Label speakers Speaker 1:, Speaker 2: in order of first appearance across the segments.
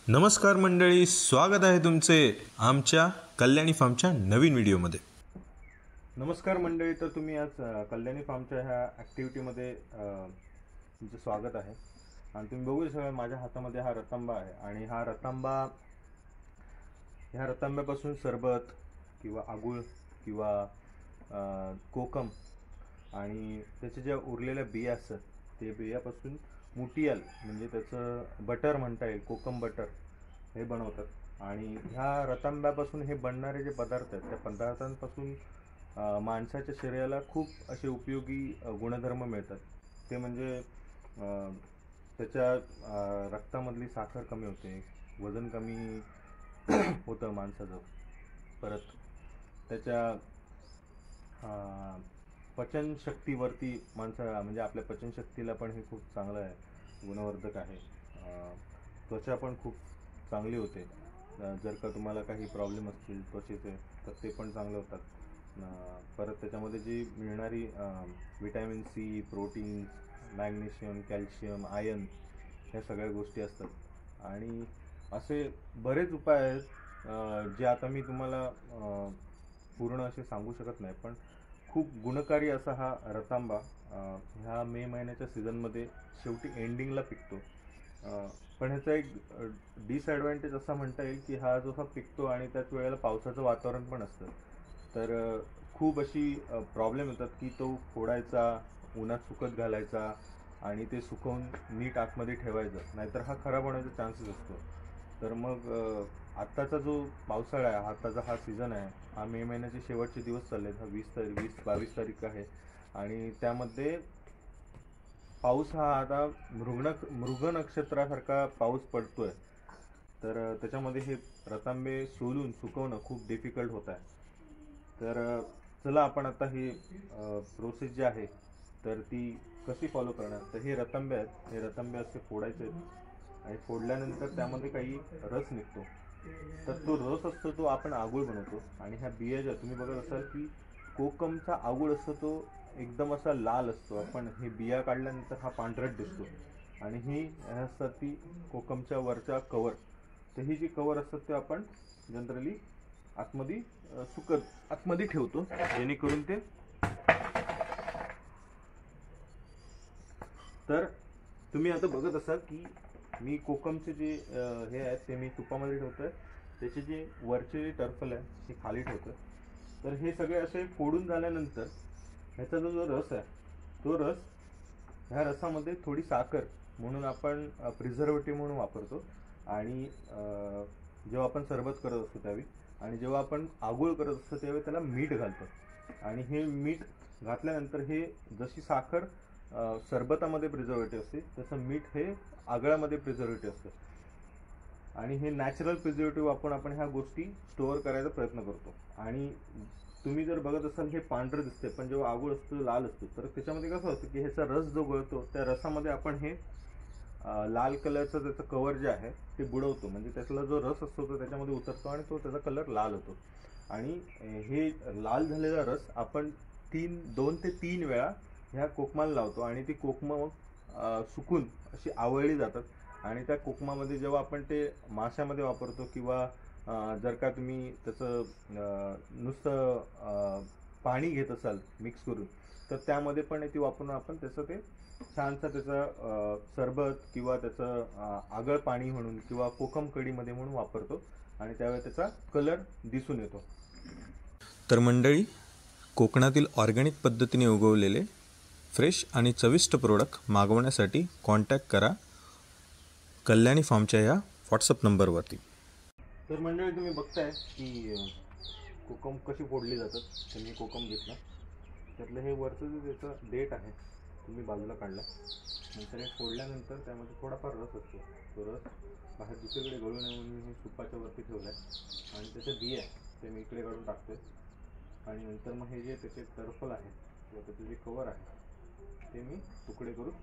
Speaker 1: नमस्कार मंडळी, स्वागत आहे तुमचे आमच्या कल्याणी फार्मच्या नवीन व्हिडिओमध्ये।
Speaker 2: नमस्कार मंडळी, तर तुम्ही आज कल्याणी फार्मच्या ह्या ॲक्टिव्हिटीमध्ये तुमचं स्वागत आहे। आणि तुम्ही बघू शकता माझ्या हातामध्ये हा रतांबा आहे आणि ह्या रतांब्यापासून सरबत किंवा आगूळ किंवा कोकम आणि त्याचे ज्या उरलेल्या बिया असतात ते बियापासून मुटियाल म्हणजे त्याचं बटर म्हणता येईल, कोकम बटर हे बनवतात। आणि ह्या रतांब्यापासून हे बनणारे जे पदार्थ आहेत त्या पदार्थांपासून माणसाच्या शरीराला खूप असे उपयोगी गुणधर्म मिळतात। ते म्हणजे त्याच्या रक्तामधली साखर कमी होते, वजन कमी होतं माणसाचं, परत त्याच्या पचनशक्तीवरती म्हणजे आपल्या पचनशक्तीला पण हे खूप चांगलं आहे, गुणवर्धक आहे। त्वचा पण खूप चांगली होते, जर का तुम्हाला काही प्रॉब्लेम असतील त्वचेचे तर ते पण चांगले होतात। परत त्याच्यामध्ये जी मिळणारी vitamin C, protein, magnesium, calcium, iron ह्या सगळ्या गोष्टी असतात। आणि असे बरेच उपाय आहेत जे आता मी तुम्हाला पूर्ण असे सांगू शकत नाही, पण खूप गुणकारी असा हा रतांबा ह्या मे महिन्याच्या सीझनमध्ये शेवटी एंडिंगला पिकतो। पण ह्याचा एक डिसॲडव्हान्टेज असा म्हणता येईल की हा जो पिकतो आणि त्याच वेळेला पावसाचं वातावरण पण असतं, तर खूप अशी प्रॉब्लेम येतात की तो फोडायचा, उन्हात सुकत घालायचा आणि ते सुकवून नीट आतमध्ये ठेवायचं, नाहीतर हा खराब होण्याचा चान्सेस असतो। तर मग आत्ताचा जो पावसाळा आहे, आत्ताचा हा सीझन आहे, हा मे महिन्याचे शेवटचे दिवस चालले आहेत, हा 22 तारीख आहे आणि त्यामध्ये पाऊस हा आता मृग नक्षत्रासारखा पाऊस पडतोय। तर त्याच्यामध्ये हे रतांबे सोलून सुकवणं खूप डिफिकल्ट होत आहे। तर चला आपण आता ही प्रोसेस जी आहे तर ती कशी फॉलो करणार। तर हे रतांबे आहेत, हे रतांबे असे फोडायचे आहेत आणि फोडल्यानंतर त्यामध्ये काही रस निघतो, तर तो रस असतो तो आपण आगूळ बनवतो। आणि ह्या बिया ज्या तुम्ही बघत असाल की कोकमचा आगूळ असतो तो एकदम असा लाल असतो, आपण हे बिया काढल्यानंतर हा पांढरट दिसतो। आणि ही असतात ती कोकमच्या वरच्या कवर, तर ही जी कवर असतात ते आपण जनरली आतमध्ये सुकत आतमध्ये ठेवतो, जेणेकरून ते तर तुम्ही आता बघत असाल की मी कोकमचे जे हे आहेत ते मी तुपामध्ये ठेवतोय, त्याचे जे वरचे टर्फल आहे ते खाली ठेवतोय। तर हे सगळे असे फोडून झाल्यानंतर ह्याचा जो रस आहे तो रस ह्या रसामध्ये थोडी साखर म्हणून आपण प्रिझर्वेटिव्ह म्हणून वापरतो। आणि जेव्हा आपण सरबत करत असतो त्यावेळी आणि जेव्हा आपण आगूळ करत असतो त्यावेळी त्याला मीठ घालतो। आणि हे मीठ घातल्यानंतर हे जशी साखर सरबतामध्ये प्रिझर्वेटिव्ह असते तसं मीठ हे आगळामध्ये प्रिझर्वेटिव्ह असतं। आणि हे नॅचरल प्रिझर्वेटिव्ह वापरून आपण ह्या गोष्टी स्टोअर करायचा प्रयत्न करतो। आणि तुम्ही जर बघत असाल हे पांढरं दिसते, पण जेव्हा आगूळ असतो लाल असतो, तर त्याच्यामध्ये कसं असतं की ह्याचा रस जो गळतो त्या रसामध्ये आपण हे लाल कलरचं त्याचं कवर जे आहे ते बुडवतो, म्हणजे त्यातला जो रस असतो तो त्याच्यामध्ये उतरतो आणि तो त्याचा कलर लाल होतो। आणि हे लाल झालेला रस आपण 2 ते 3 वेळा ह्या कोकमाला लावतो आणि ती कोकमं सुकून अशी आवळली जातात। आणि त्या कोकमामध्ये जेव्हा आपण ते माशामध्ये वापरतो किंवा जर का तुम्ही त्याचं नुसतं पाणी घेत असाल मिक्स करून, तर त्यामध्ये पण ती वापरून आपण त्याचं ते छानसा त्याचा सरबत किंवा त्याचं आगळ पाणी म्हणून किंवा कोकम कढीमध्ये म्हणून वापरतो आणि त्यावेळी त्याचा कलर दिसून येतो।
Speaker 1: तर मंडळी, कोकणातील ऑर्गॅनिक पद्धतीने उगवलेले फ्रेश आणि चविष्ट प्रोडक्ट मागवण्यासाठी कॉन्टॅक्ट करा कल्याणी फार्मच्या या व्हॉट्सअप नंबरवरती।
Speaker 2: तर मंडळी तुम्ही बघताय की कोकम कशी फोडली जातात। तर मी कोकम घेतला, त्यातलं हे वरचं जे त्याचं डेट आहे तुम्ही बाजूला काढला, नंतर हे फोडल्यानंतर त्यामध्ये थोडाफार रस असतो, तो रस बाहेर दुसरीकडे गळू नये म्हणून मी हे तुपाच्या वरती ठेवला आहे। आणि त्याचे बिया ते मी इकडे काढून टाकतोय आणि नंतर मग हे जे त्याचे टर्फल आहे किंवा त्याचे जे कवर आहे ते मी तुकडे करून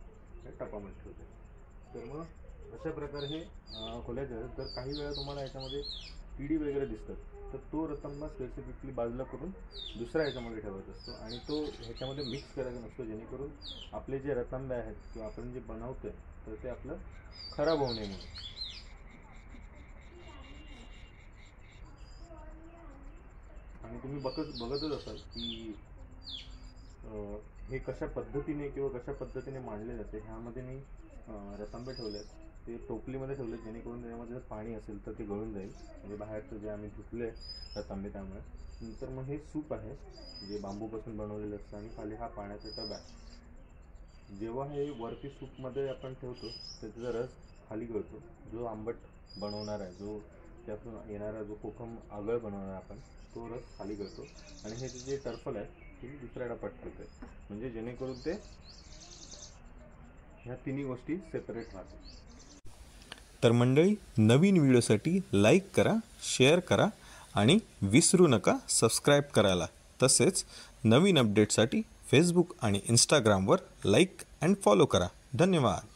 Speaker 2: हे टपामध्ये ठेवते। तर मग अशा प्रकारे हे खोलायचं। तर काही वेळा तुम्हाला याच्यामध्ये किडी वगैरे दिसतात, तर तो रतांबा स्पेसिफिकली बाजूला करून दुसऱ्या ह्याच्यामध्ये ठेवायचा असतो आणि तो ह्याच्यामध्ये मिक्स करायचा नसतो, जेणेकरून आपले जे रतांबे आहेत किंवा आपण जे बनवतोय तर ते आपलं खराब होऊ नये म्हणून। बघतच असाल की हे कशा पद्धतीने किंवा कशा पद्धतीने मांडले जाते. ह्यामध्ये मी रतांबे ठेवले आहेत, ते टोपलीमध्ये ठेवले जेणेकरून त्यामध्ये जर पाणी असेल तर ते गळून जाईल. म्हणजे बाहेरचं जे आम्ही धुतले रतांबे त्यामुळे. नंतर मग हे सूप आहे जे बांबूपासून बनवलेलं असतं आणि खाली हा पाण्याचा टब आहे. जेव्हा हे वरती सूपमध्ये आपण ठेवतो त्याचा रस खाली गळतो. जो आंबट बनवणार आहे, जो त्यातून येणारा जो कोकम आगळ बनवणार आपण, तो रस खाली गळतो आणि हे जे टर्फल आहे ते दुसऱ्या डब्यात ठेवते. म्हणजे जेणेकरून ते ह्या तिन्ही गोष्टी सेपरेट राहतात.
Speaker 1: तर मंडळी, नवीन व्हिडिओसाठी लाईक करा, शेअर करा आणि विसरू नका सबस्क्राईब करायला. तसेच नवीन अपडेटसाठी फेसबुक आणि इंस्टाग्रामवर लाईक अँड फॉलो करा. धन्यवाद.